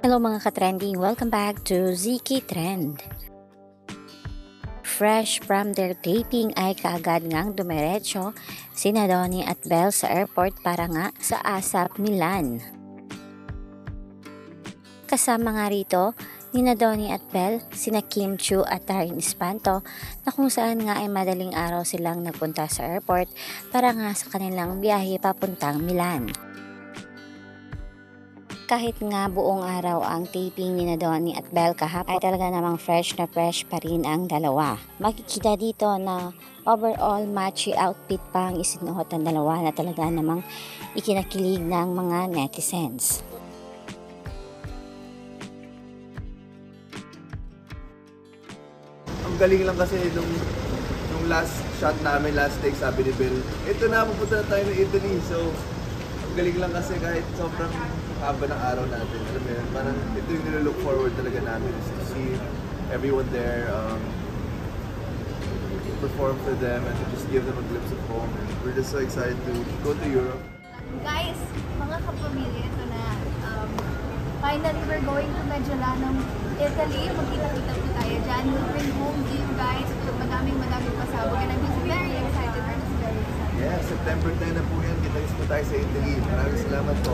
Hello mga ka-trending, welcome back to ZK Trend. Fresh from their taping ay kaagad ngang dumiretso sina Donnie at Belle sa airport para nga sa ASAP Milan. Kasama nga rito nina Donnie at Belle, sina Kim Chiu at Darren Espanto na kung saan nga ay madaling araw silang nagpunta sa airport para nga sa kanilang biyahe papuntang Milan. Kahit nga buong araw ang taping ni Donnie at Belle kahapon ay talaga namang fresh na fresh pa rin ang dalawa. Makikita dito na overall matchy outfit pa ang isinuot ng dalawa na talaga namang ikinakilig ng mga netizens. Ang galing lang kasi nung last shot namin, last take, sabi ni Belle, ito na, pupunta na tayo ng Italy. So, ang galing lang kasi kahit sobrang haba ng araw natin. Alam mo yun, parang ito yung nilolook forward talaga namin is to see everyone there, perform for them and to just give them a glimpse of home. And we're just so excited to go to Europe. Guys, mga kapamilya, ito na. Finally, we're going to Mediolanum, Italy. Magkita-kita po tayo dyan. We'll bring home to you guys. Madaming pasabog. And I'm just very excited. Yeah, September 10 na po yan. Kita-kits po tayo sa Italy. Maraming salamat po.